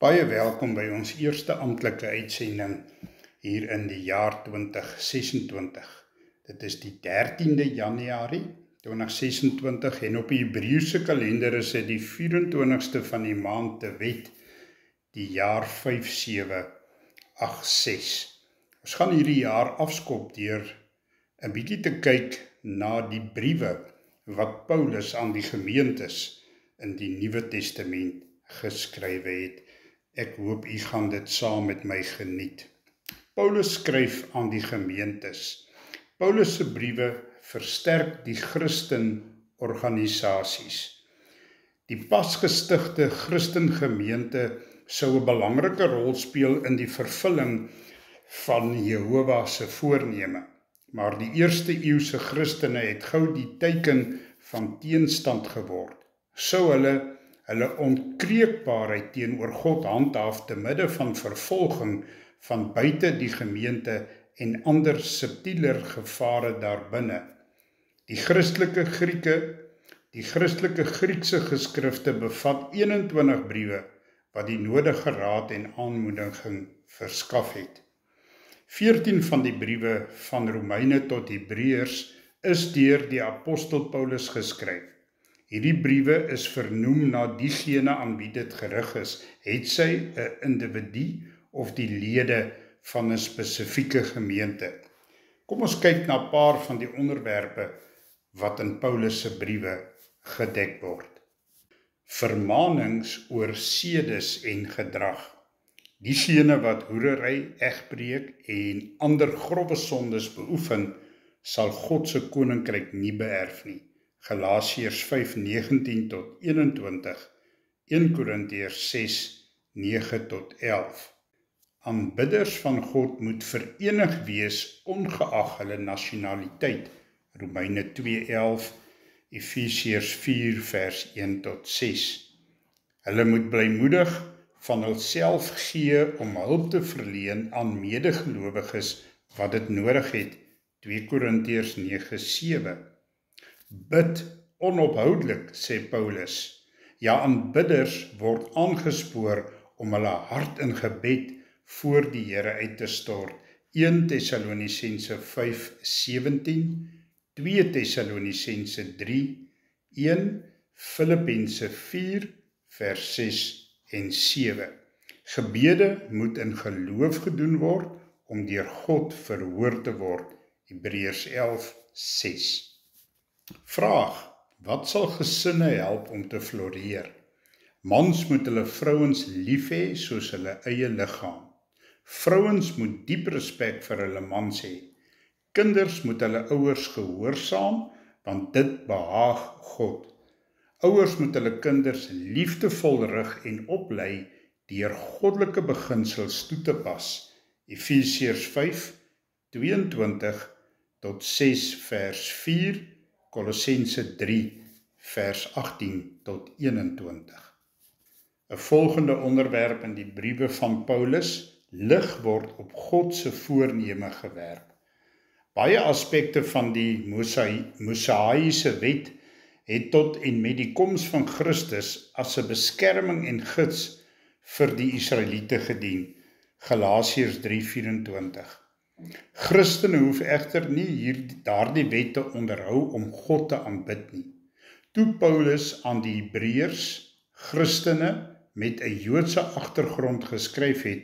Baie welkom by ons eerste amptelike uitsending hier in die jaar 2026. Dit is die 13de Januarie 2026 en op die Hebreëse kalender is dit die 24ste van die maand Tewet, die jaar 5786. Ons gaan hierdie jaar afskop deur 'n bietjie te kyk na die briewe wat Paulus aan die gemeentes in die Nuwe Testament geskrywe het. Ek hoop u gaan dit saam met my geniet. Paulus skryf aan die gemeentes. Paulus se briewe versterk die Christenorganisasies. Die pasgestigte Christengemeente sou 'n belangrike rol speel in die vervulling van Jehova se voorneme. Maar die eerste eeuse Christene het gou die teiken van teenstand geword. Sou hulle onkreukbaarheid teenoor God handhaaf te midde van vervolging van buite die gemeente en ander subtieler gevare daarbinne. Die Christelike Griekse geskrifte bevat 21 briewe wat die nodige raad en aanmoediging verskaf het. 14 van die briewe van Romeine tot Hebreërs is deur die apostel Paulus geskryf. Hierdie briewe is vernoem na diegene aan wie dit gerig is, het sy 'n individu of die lede van 'n spesifieke gemeente. Kom ons kyk na 'n paar van die onderwerpe wat in Paulus se briewe gedek word. Vermaanings oor sedes en gedrag. Diegene wat hoerery, egbreek en ander grove sondes beoefen, sal God se koninkryk nie beerf nie. Galasiërs 5:19 tot 21, 1 Korintiërs 6:9 tot 11. Aanbidders van God moet verenig wees ongeag hulle nasionaliteit. Romeine 2:11, Efesiërs 4 vers 1 tot 6. Hulle moet blymoedig van hulself gee om hulp te verleen aan medegelowiges wat dit nodig het. 2 Korintiërs 9:7. Bid onophoudelik, sê Paulus. Ja, aanbidders word aangespoor om hulle hart in gebed voor die Here uit te stort. 1 Tessalonisense 5:17, 2 Tessalonisense 3, 1 Filippense 4 vers 6 en 7. Gebede moet in geloof gedoen word om deur God verhoor te word. Hebreërs 11:6. Vraag: wat sal gesinne help om te floreer? Mans moet hulle vrouens lief hê soos hulle eie liggaam. Vrouens moet diep respek vir hulle mans hê. Kinders moet hulle ouers gehoorsaam, want dit behaag God. Ouers moet hulle kinders liefdevol rig en oplei deur goddelike beginsels toe te pas. Efesiërs 5:22 tot 6 vers 4, Kolossense 3 vers 18 tot 21. 'n volgende onderwerp in die briewe van Paulus: lig word op God se voorneme gewerp. Baie aspekte van die Mosaïese wet het tot en met die koms van Christus as 'n beskerming en gids vir die Israeliete gedien. Galasiërs 3:24. Christene hoef egter nie daardie wette onderhou om God te aanbid nie. Toe Paulus aan die Hebreërs, Christene met 'n Joodse agtergrond geskryf het,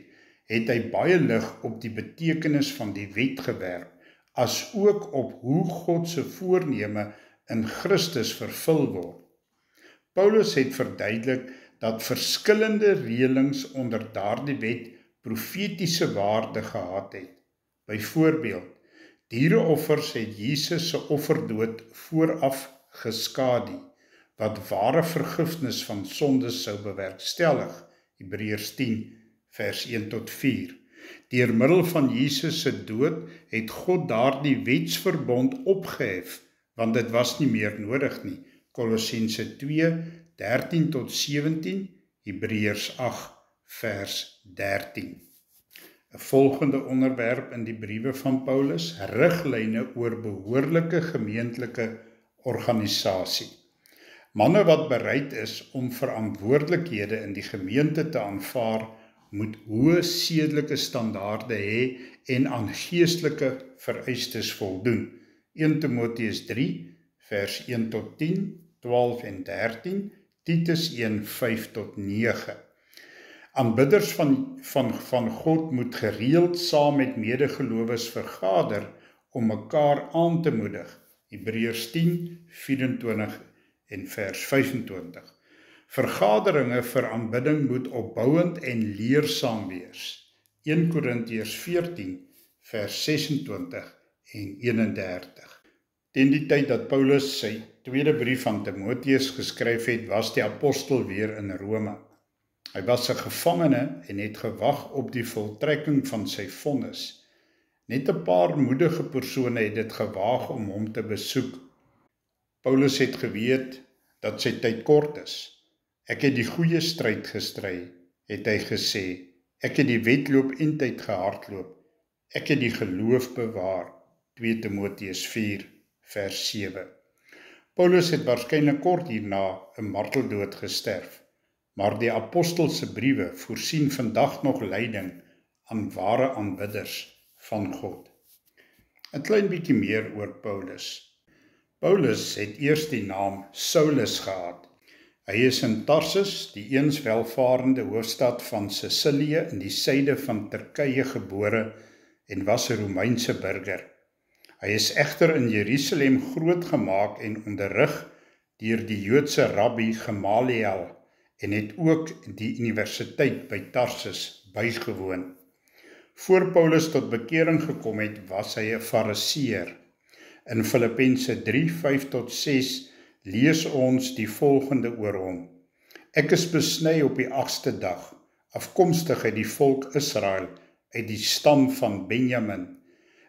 het hy baie lig op die betekenis van die wet gewerp, as ook op hoe God se voorneme in Christus vervul word. Paulus het verduidelik dat verskillende reëlings onder daardie wet profetiese waarde gehad het. Byvoorbeeld, diereoffers het Jesus se offerdood vooraf geskadu, wat ware vergifnis van sondes sou bewerkstellig. Hebreërs 10 vers 1 tot 4. Deur middel van Jesus se dood het God daardie wetsverbond opgehef, want dit was nie meer nodig nie. Kolossense 2:13 tot 17, Hebreërs 8 vers 13. 'n volgende onderwerp in die briewe van Paulus: riglyne oor behoorlike gemeentelike organisasie. Manne wat bereid is om verantwoordelikhede in die gemeente te aanvaar, moet hoë sedelike standaarde hê en aan geestelike vereistes voldoen. 1 Timoteus 3, vers 1 tot 10, 12 en 13, Titus 1, 5 tot 9. Aanbidders van God moet gereeld saam met medegelowiges vergader om mekaar aan te moedig. Hebreërs 10, 24 en vers 25. Vergaderinge vir aanbidding moet opbouend en leersaam wees. 1 Korintiërs 14, vers 26 en 31. Teen die tyd dat Paulus sy tweede brief aan Timoteus geskryf het, was die apostel weer in Rome. Hy was 'n gevangene en het gewag op die voltrekking van sy vonnis. Net 'n paar moedige persone het dit gewaag om hom te besoek. Paulus het geweet dat sy tyd kort is. Ek het die goeie stryd gestry, het hy gesê. Ek het die wedloop eintyd gehardloop. Ek het die geloof bewaar. 2 Timoteus 4, vers 7. Paulus het waarskynlik kort hierna 'n marteldood gesterf, maar die apostelse briewe voorsien vandag nog leiding aan ware aanbidders van God. 'n Klein bietjie meer oor Paulus. Paulus het eers die naam Saulus gehad. Hy is in Tarsus, die eens welvarende hoofstad van Sicilië in die suide van Turkye gebore en was 'n Romeinse burger. Hy is egter in Jerusalem grootgemaak en onderrig deur die Joodse rabbi Gamaliel en het ook die universiteit by Tarsus bygewoon. Voor Paulus tot bekering gekom het, was hy 'n fariseer. In Filippense 3, 5 tot 6 lees ons die volgende oor hom. Ek is besny op die 8ste dag, afkomstig uit die volk Israel, uit die stam van Benjamin,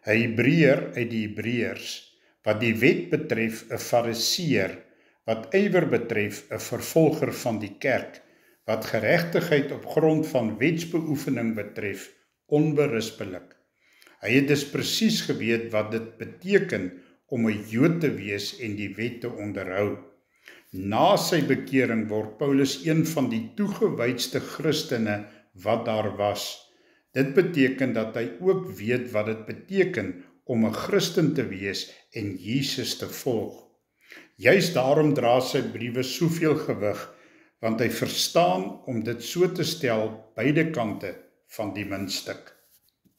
'n Hebreër uit die Hebreërs, wat die wet betref 'n fariseer, wat ywer betref 'n vervolger van die kerk, wat geregtigheid op grond van wetsbeoefening betref, onberispelik. Hy het dus presies geweet wat dit beteken om 'n Jood te wees en die wet te onderhou. Na sy bekering word Paulus een van die toegewydste Christene wat daar was. Dit beteken dat hy ook weet wat dit beteken om 'n Christen te wees en Jesus te volg. Juist daarom dra sy briewe soveel gewig, want hy verstaan om dit so te stel beide kante van die muntstuk.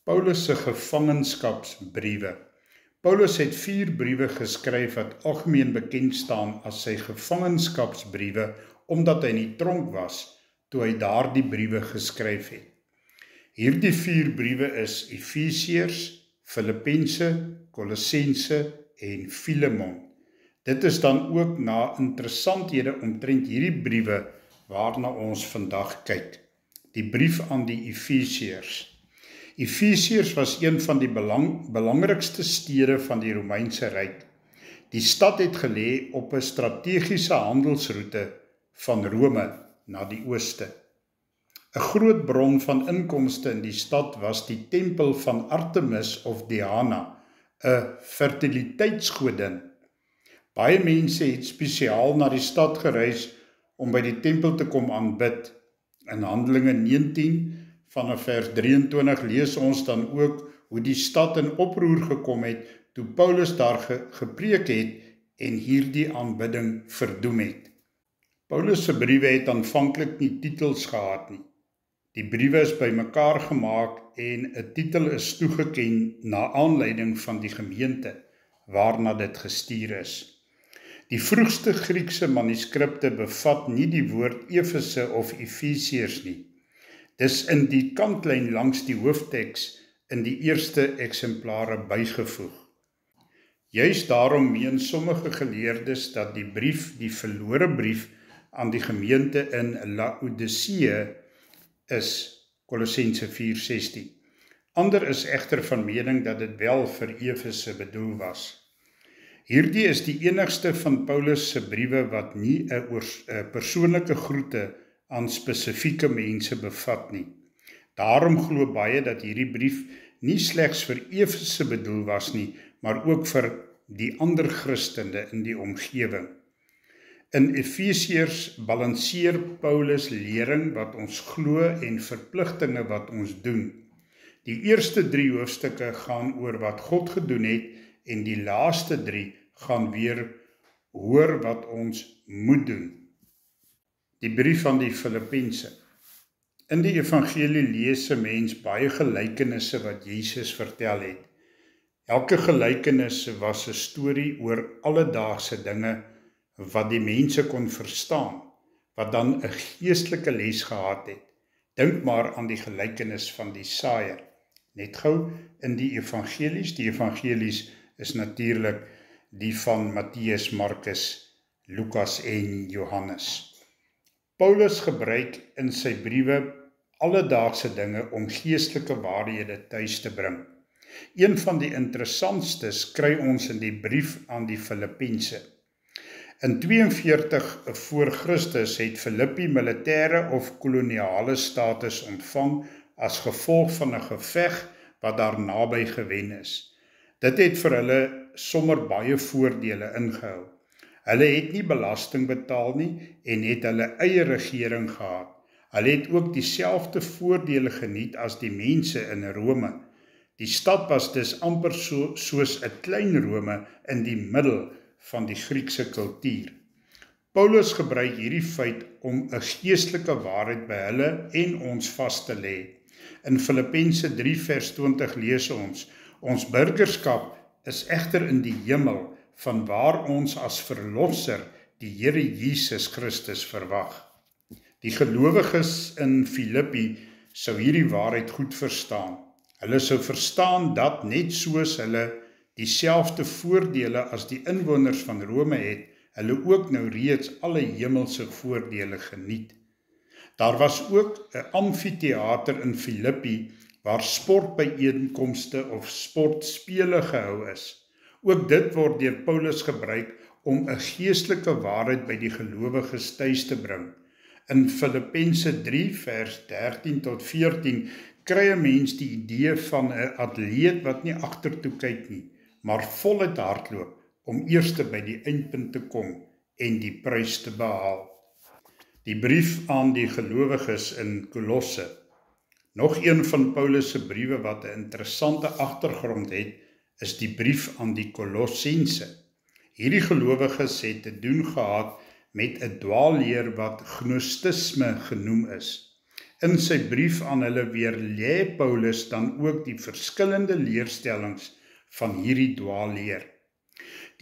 Paulus se gevangenskapsbriewe. Paulus het 4 briewe geskryf wat algemeen bekend staan as sy gevangenskapsbriewe, omdat hy in die tronk was toe hy daardie briewe geskryf het. Hierdie 4 briewe is Efesiërs, Filippense, Kolossense en Filemon. Dit is dan ook na interessanthede omtrent hierdie briewe waarna ons vandag kyk. Die brief aan die Efesiërs. Efesiërs was een van die belangrikste stede van die Romeinse Ryk. Die stad het gelê op 'n strategiese handelsroete van Rome na die ooste. 'n Groot bron van inkomste in die stad was die tempel van Artemis of Diana, 'n fertiliteitsgodin. Baie mense het spesiaal na die stad gereis om by die tempel te kom aanbid. In Handelinge 19 vanaf vers 23 lees ons dan ook hoe die stad in oproer gekom het toe Paulus daar gepreek het en hierdie aanbidding verdoem het. Paulus se briewe het aanvanklik nie titels gehad nie. Die briewe is bymekaar gemaak en 'n titel is toegeken na aanleiding van die gemeente waarna dit gestuur is. Die vroegste Griekse manuskripte bevat nie die woord Efese of Efesiërs nie. Dis in die kantlyn langs die hoofteks in die eerste eksemplare bygevoeg. Juist daarom meen sommige geleerdes dat die brief die verlore brief aan die gemeente in Laodicea is, Kolossense 4:16. Ander is egter van mening dat dit wel vir Efese bedoel was. Hierdie is die enigste van Paulus se briewe wat nie 'n persoonlike groete aan spesifieke mense bevat nie. Daarom glo baie dat hierdie brief nie slegs vir Efese bedoel was nie, maar ook vir die ander Christene in die omgewing. In Efesiërs balanseer Paulus lering wat ons glo en verpligtinge wat ons doen. Die eerste 3 hoofstukke gaan oor wat God gedoen het en die laaste 3 gaan weer oor wat ons moet doen. Die brief aan die Filippense. In die evangelie lees 'n mens baie gelykenisse wat Jesus vertel het. Elke gelykenis was 'n storie oor alledaagse dinge wat die mense kon verstaan, wat dan 'n geestelike les gehad het. Dink maar aan die gelykenis van die saaier. Net gou in die evangelies is natuurlik die van Matteus, Markus, Lukas en Johannes. Paulus gebruik in sy briewe alledaagse dinge om geestelike waarhede tuis te bring. Een van die interessantstes kry ons in die brief aan die Filippense. In 42 voor Christus het Filippi militêre of koloniale status ontvang as gevolg van 'n geveg wat daar naby gewen is. Dit het vir hulle sommer baie voordele ingehou. Hulle het nie belasting betaal nie en het hulle eie regering gehad. Hulle het ook dieselfde voordele geniet as die mense in Rome. Die stad was dus amper soos 'n klein Rome in die middel van die Griekse kultuur. Paulus gebruik hierdie feit om 'n geestelike waarheid by hulle en ons vas te lê. In Filippense 3 vers 20 lees ons burgerskap is egter in die hemel, vanwaar ons as verlosser die Here Jesus Christus verwag. Die gelowiges in Filippi sou hierdie waarheid goed verstaan. Hulle sou verstaan dat net soos hulle dieselfde voordele as die inwoners van Rome het, hulle ook nou reeds alle hemelse voordele geniet. Daar was ook 'n amfitheater in Filippi waar sportbyeenkomste of sportspele gehou is. Ook dit word deur Paulus gebruik om 'n geestelike waarheid by die gelowiges tuis te bring. In Filippense 3 vers 13 tot 14 kry 'n mens die idee van 'n atleet wat nie agtertoe kyk nie, maar voluit hardloop om eerste by die eindpunt te kom en die prys te behaal. Die brief aan die gelowiges in Kolosse. Nog een van Paulus se briewe wat 'n interessante agtergrond het, is die brief aan die Kolossense. Hierdie gelowiges het te doen gehad met 'n dwaalleer wat gnostisme genoem is. In sy brief aan hulle weerlê Paulus dan ook die verskillende leerstellings van hierdie dwaalleer.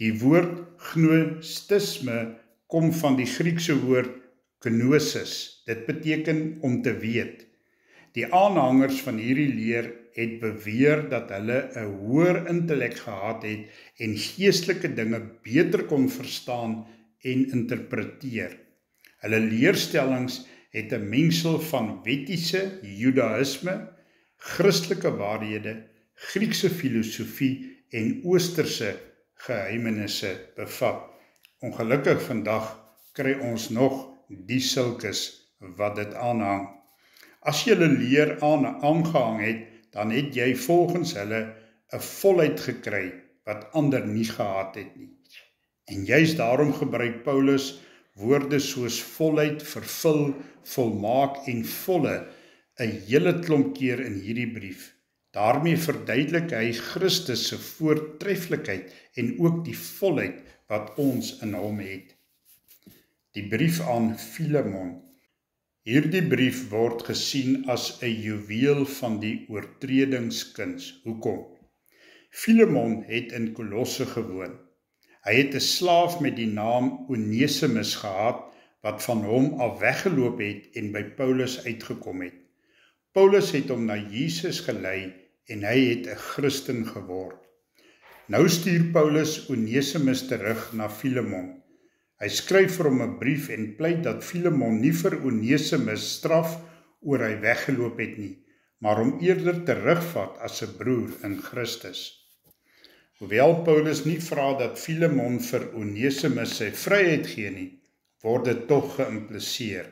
Die woord gnostisme kom van die Griekse woord gnosis. Dit beteken om te weet. Die aanhangers van hierdie leer het beweer dat hulle 'n hoër intellek gehad het en geestelike dinge beter kon verstaan en interpreteer. Hulle leerstellings het 'n mengsel van wettiese Judaïsme, Christelike waarhede, Griekse filosofie en Oosterse geheimenisse bevat. Ongelukkig vandag kry ons nog die sulkes wat dit aanhang. As jy hulle leer aangehang het, dan het jy volgens hulle 'n volheid gekry wat ander nie gehad het nie. En juist daarom gebruik Paulus woorde soos volheid, vervul, volmaak en volle 'n hele klomp keer in hierdie brief. Daarmee verduidelik hy Christus se voortreffelikheid en ook die volheid wat ons in hom het. Die brief aan Filemon. Hierdie brief word gesien as 'n juweel van die oortredingskuns. Hoekom? Filemon het in Kolosse gewoon. Hy het 'n slaaf met die naam Onesimus gehad, wat van hom af weggeloop het en by Paulus uitgekom het. Paulus het hom na Jesus gelei en hy het 'n Christen geword. Nou stuur Paulus Onesimus terug na Filemon. Hy skryf vir hom 'n brief en pleit dat Filemon nie vir Onesimus straf oor hy weggeloop het nie, maar hom eerder terugvat as 'n broer in Christus. Hoewel Paulus nie vra dat Filemon vir Onesimus sy vryheid gee nie, word dit tog geïmpliseer.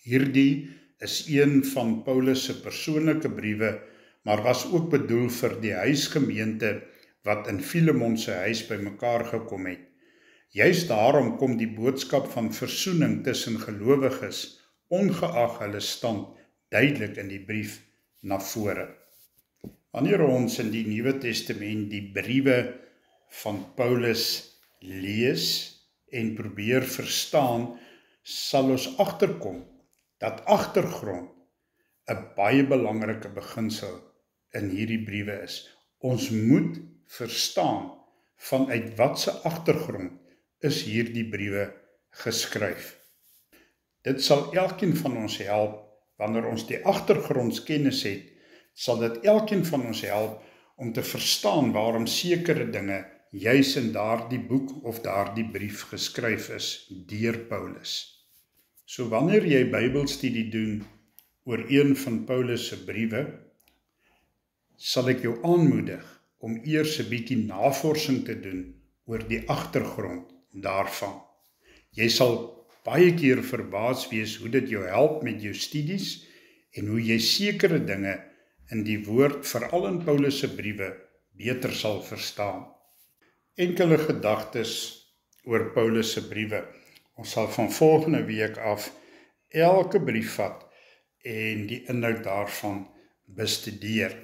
Hierdie is een van Paulus se persoonlike briewe, maar was ook bedoel vir die huisgemeente wat in Filemon se huis bymekaar gekom het. Juist daarom kom die boodskap van versoening tussen gelowiges, ongeag hulle stand, duidelik in die brief na vore. Wanneer ons in die Nuwe Testament die briewe van Paulus lees en probeer verstaan, sal ons agterkom dat agtergrond 'n baie belangrike beginsel in hierdie briewe is. Ons moet verstaan vanuit watse agtergrond is hierdie briewe geskryf. Dit sal elkeen van ons help, wanneer ons die agtergrondskennis het, sal dit elkeen van ons help om te verstaan waarom sekere dinge juis in daardie boek of daardie brief geskryf is deur Paulus. So wanneer jy Bybelstudie doen oor een van Paulus se briewe, sal ek jou aanmoedig om eers 'n bietjie navorsing te doen oor die agtergrond daarvan. Jy sal baie keer verbaas wees hoe dit jou help met jou studies en hoe jy sekere dinge in die woord, veral in Paulus se briewe, beter sal verstaan. Enkele gedagtes oor Paulus se briewe. Ons sal van volgende week af elke brief vat en die inhoud daarvan bestudeer.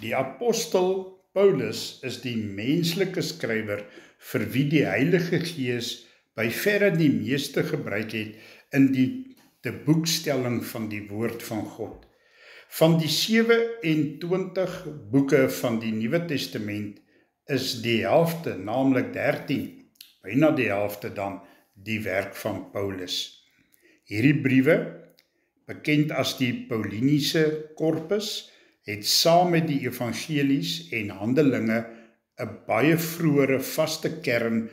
Die apostel Paulus is die menslike skrywer vir wie die Heilige Gees by verre die meeste gebruik het in die boekstelling van die woord van God. Van die 27 boeke van die Nuwe Testament is die helfte, naamlik 13, byna die helfte dan, die werk van Paulus. Hierdie briewe, bekend as die Pauliniese korpus, het saam met die evangelies en Handelinge 'n baie vroeëre vaste kern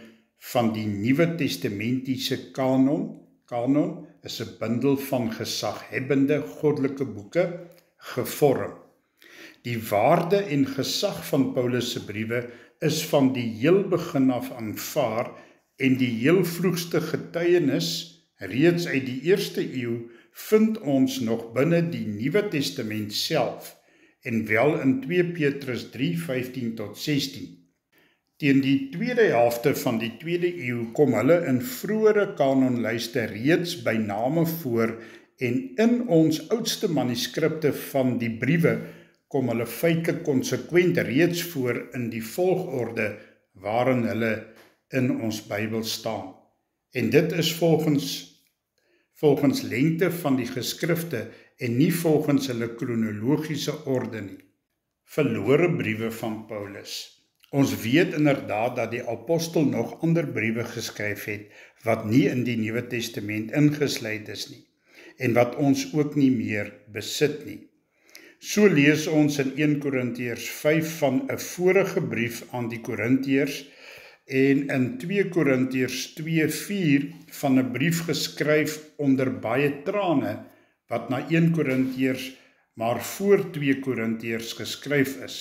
van die Nuwe Testamentiese kanon. Kanon is 'n bundel van gesaghebbende goddelike boeke gevorm. Die waarde en gesag van Paulus se briewe is van die heel begin af aanvaar en die heel vroegste getuienis reeds uit die 1ste eeu vind ons nog binne die Nuwe Testament self en wel in 2 Petrus 3:15 tot 16. Teen die tweede helfte van die 2de eeu kom hulle in vroeëre kanonlyste reeds by name voor en in ons oudste manuskripte van die briewe kom hulle feitelik konsekwent reeds voor in die volgorde waarin hulle in ons Bybel staan. En dit is volgens lengte van die geskrifte en nie volgens hulle kronologiese orde nie. Verlore briewe van Paulus. Ons weet inderdaad dat die apostel nog ander briewe geskryf het wat nie in die Nuwe Testament ingesluit is nie en wat ons ook nie meer besit nie. So lees ons in 1 Korintiërs 5 van 'n vorige brief aan die Korintiërs en in 2 Korintiërs 2:4 van 'n brief geskryf onder baie trane wat na 1 Korintiërs maar voor 2 Korintiërs geskryf is.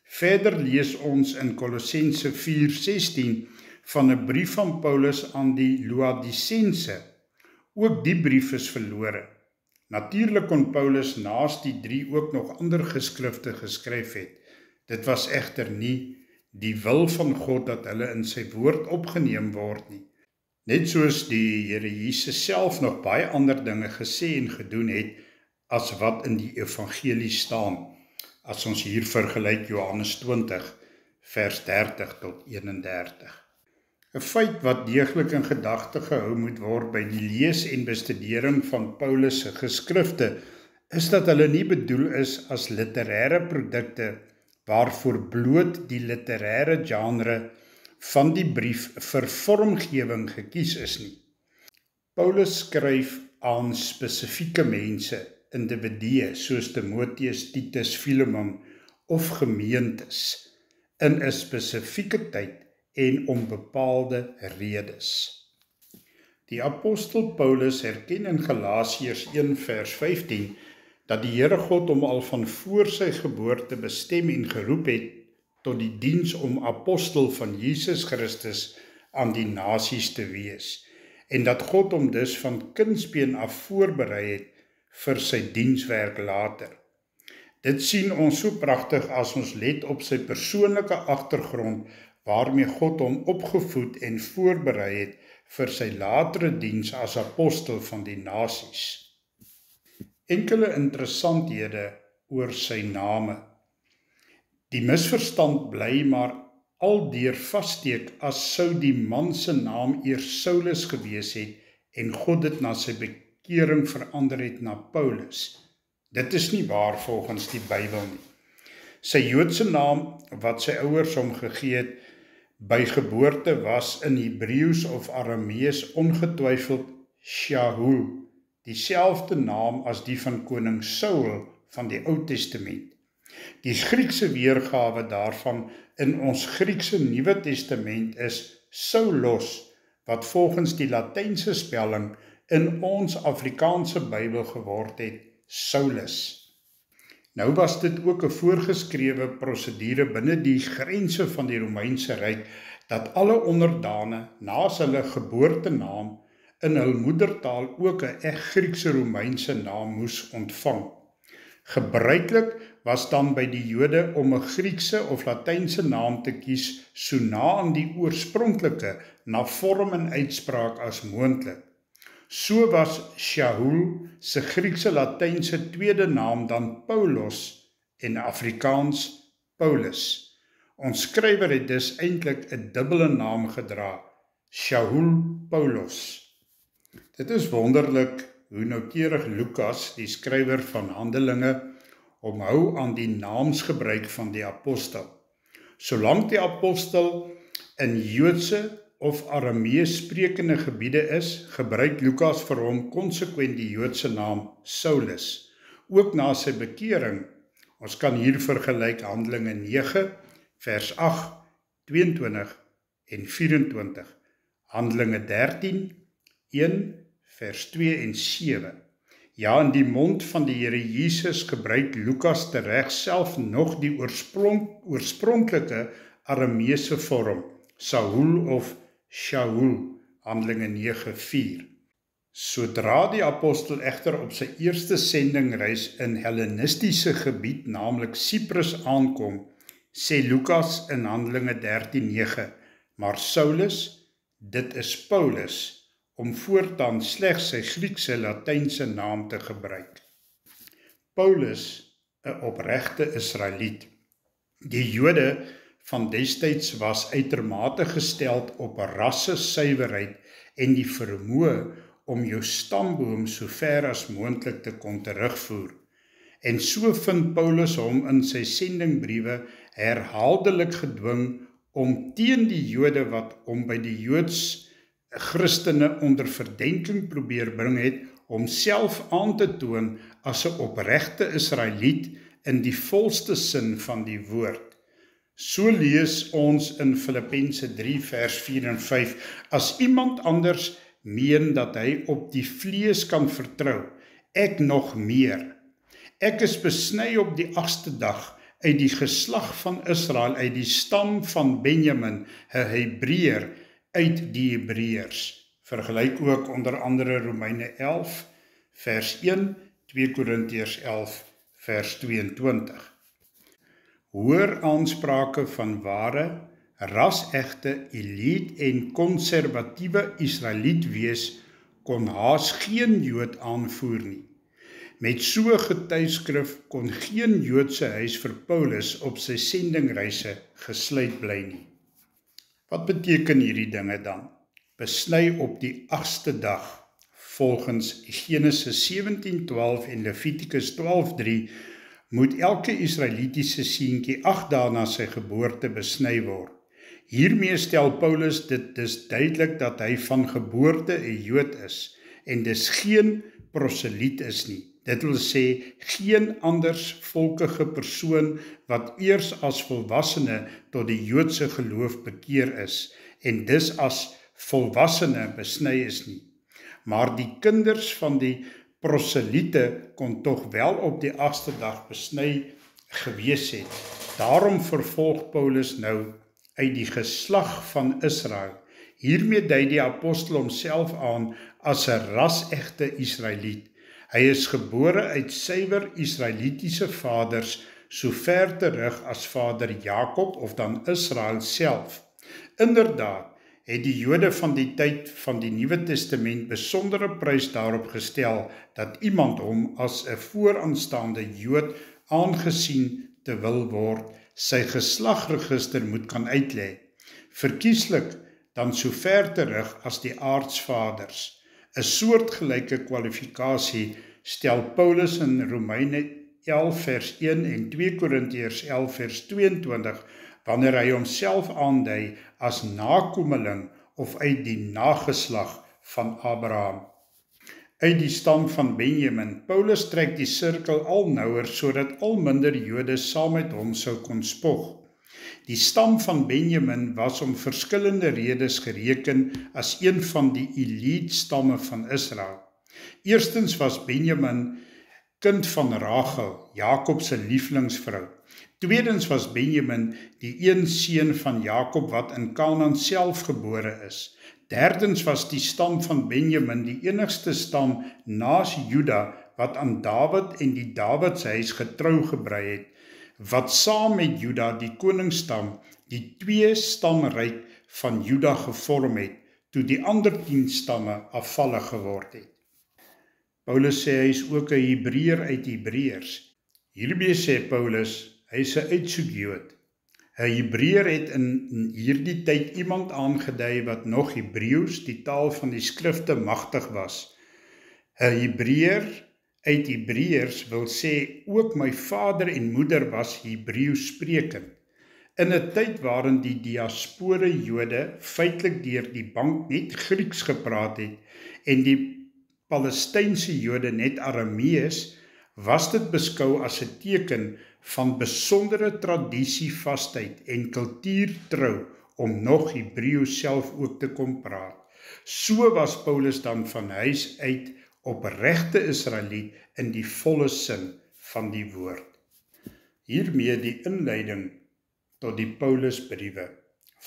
Verder lees ons in Kolossense 4:16 van 'n brief van Paulus aan die Laodicense. Ook die brief is verlore. Natuurlik kon Paulus naas die 3 ook nog ander geskrifte geskryf het. Dit was egter nie die wil van God dat hulle in sy woord opgeneem word nie. Net soos die Here Jesus self nog baie ander dinge gesê en gedoen het as wat in die evangelie staan. As ons hier vergelyk Johannes 20 vers 30 tot 31. 'n Feit wat deeglik in gedagte gehou moet word by die lees en bestudering van Paulus se geskrifte is dat hulle nie bedoel is as literêre produkte waarvoor bloot die literêre genre van die brief vir vormgewing gekies is nie. Paulus skryf aan spesifieke mense, individue soos Timoteus, Titus, Filemon of gemeentes in 'n spesifieke tyd en om bepaalde redes. Die apostel Paulus erken in Galasiërs 1 vers 15 dat die Here God hom al van voor sy geboorte bestem en geroep het tot die diens om apostel van Jesus Christus aan die nasies te wees en dat God hom dus van kindsbeen af voorberei het vir sy dienswerk later. Dit sien ons so pragtig as ons let op sy persoonlike agtergrond waarmee God hom opgevoed en voorberei het vir sy latere diens as apostel van die nasies. Enkele interessanthede oor sy name. Die misverstand bly maar aldeur vassteek as sou die man se naam eers Saulus gewees het en God dit na sy bekering verander het na Paulus. Dit is nie waar volgens die Bybel nie. Sy Joodse naam wat sy ouers hom gegee het by geboorte was in Hebreëus of Aramees ongetwyfeld Shaul, dieselfde naam as die van koning Saul van die Ou Testament. Die Griekse weergawe daarvan in ons Griekse Nuwe Testament is Saulos, wat volgens die Latynse spelling in ons Afrikaanse Bybel geword het, Saulus. Nou was dit ook 'n voorgeskrewe prosedure binne die grense van die Romeinse Ryk dat alle onderdane naas hulle geboortenaam in hul moedertaal ook 'n Griekse Romeinse naam moes ontvang. Gebruiklik was dan by die Jode om 'n Griekse of Latynse naam te kies so na aan die oorspronklike na vorm en uitspraak as moontlik. So was Shaul se Griekse Latynse tweede naam dan Paulos en Afrikaans Paulus. Ons skrywer het dus eintlik 'n dubbele naam gedra, Shaul Paulus. Dit is wonderlik hoe noukeurig Lukas, die skrywer van Handelinge, omhou aan die naamsgebruik van die apostel. Solank die apostel in Joodse of Aramees sprekende gebiede is, gebruik Lukas vir hom konsekwent die Joodse naam Saulus, ook na sy bekering. Ons kan hier vergelyk Handelinge 9, vers 8, 22 en 24, Handelinge 13, 1, vers 2 en 7. Ja, in die mond van die Here Jesus gebruik Lukas tereg self nog die oorspronklike Arameese vorm, Saul of Shaul, Handelinge 9:4. Sodra die apostel egter op sy eerste sendingreis in Hellenistiese gebied, naamlik Siprus, aankom, sê Lukas in Handelinge 13:9, maar Saulus, dit is Paulus, om voortaan slegs sy Griekse Latynse naam te gebruik. Paulus, 'n opregte Israeliet. Die Jode van destyds was uitermate gesteld op rassesuiwerheid en die vermoë om jou stamboom so ver as moontlik te kon terugvoer. En so vind Paulus hom in sy sendingbriewe herhaaldelik gedwing om teen die Jode wat hom by die Joods Christene onder verdenking probeer bring het, om self aan te toon as 'n opregte Israeliet in die volste sin van die woord. So lees ons in Filippense 3 vers 4 en 5, as iemand anders meen dat hy op die vlees kan vertrou, ek nog meer. Ek is besny op die 8ste dag uit die geslag van Israel, uit die stam van Benjamin, 'n Hebreër uit die Hebreërs. Vergelyk ook onder andere Romeine 11 vers 1, 2 Korintiërs 11 vers 22. Hoër aansprake van ware, ras-egte, elite en konservatiewe Israeliet wees kon haas geen Jood aanvoer nie. Met so getuigskrif kon geen Joodse huis vir Paulus op sy sendingreise gesluit bly nie. Wat beteken hierdie dinge dan? Besny op die 8ste dag, volgens Genesis 17:12 en Levitikus 12:3, moet elke Israelitiese seentjie 8 dae na sy geboorte besny word. Hiermee stel Paulus dit dus duidelik dat hy van geboorte 'n Jood is en dus geen proseliet is nie. Dit wil sê geen anders volkige persoon wat eers as volwassene tot die Joodse geloof bekeer is en dus as volwassene besny is nie. Maar die kinders van die proseliete kon tog wel op die 8ste dag besny gewees het. Daarom vervolg Paulus nou uit die geslag van Israel. Hiermee dui die apostel homself aan as 'n ras-egte Israeliet. Hy is gebore uit suiwer Israelitiese vaders, so ver terug as vader Jakob of dan Israel self. Inderdaad, het die Jode van die tyd van die Nuwe Testament besondere prys daarop gestel dat iemand hom as 'n vooraanstaande Jood aangesien te wil word, sy geslagregister moet kan uitlê, verkieslik dan so ver terug as die aartsvaders. 'n Soortgelyke kwalifikasie stel Paulus in Romeine 11 vers 1 en 2 Korintiërs 11 vers 22 wanneer hy homself aandui as nakomeling of uit die nageslag van Abraham. Uit die stam van Benjamin. Paulus trek die sirkel al nouer sodat al minder Jode saam met hom sou kon spog. Die stam van Benjamin was om verskillende redes gereken as een van die elite stamme van Israel. Eerstens was Benjamin kind van Rachel, Jakob se lieflingsvrou. Tweedens was Benjamin die een seun van Jakob wat in Kanaan self gebore is. Derdens was die stam van Benjamin die enigste stam naas Juda wat aan Dawid en die Dawidshuis getrou gebrei het, wat saam met Juda die koningsstam, die 2 stamryk van Juda gevorm het, toe die ander 10 stamme afvallig geword het. Paulus sê hy is ook 'n Hebreër uit Hebreërs. Hiermee sê Paulus, hy is 'n uitsoekjood. 'n Hebreër het in hierdie tyd iemand aangedui wat nog Hebreëus, die taal van die skrifte, magtig was. 'n Hebreër uit Hebreërs wil sê ook my vader en moeder was Hebreëus sprekend. In 'n tyd waarin die diaspore Jode feitelik deur die bank net Grieks gepraat het en die Palestynse Jode net Aramees, was dit beskou as 'n teken van besondere tradisievastheid en kultuurtrou om nog Hebreëus self ook te kon praat. So was Paulus dan van huis uit opregte Israeliet in die volle sin van die woord. Hiermee die inleiding tot die Paulusbriewe.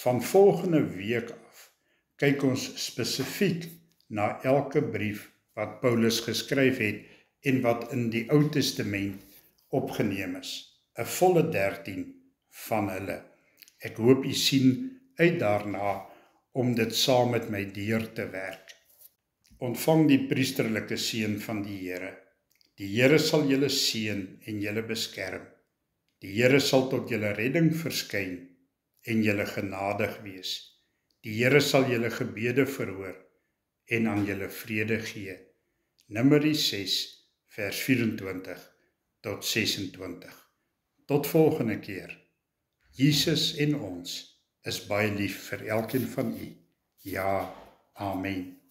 Van volgende week af kyk ons spesifiek na elke brief wat Paulus geskryf het en wat in die Ou Testament opgeneem is. 'n volle 13 van hulle. Ek hoop u sien uit daarna om dit saam met my deur te werk. Ontvang die priesterlike seën van die Here. Die Here sal julle seën en julle beskerm. Die Here sal tot julle redding verskyn en julle genadig wees. Die Here sal julle gebede verhoor en aan julle vrede gee. Numeri 6 vers 24 tot 26. Tot volgende keer. Jesus en ons is baie lief vir elkeen van u. Ja, amen.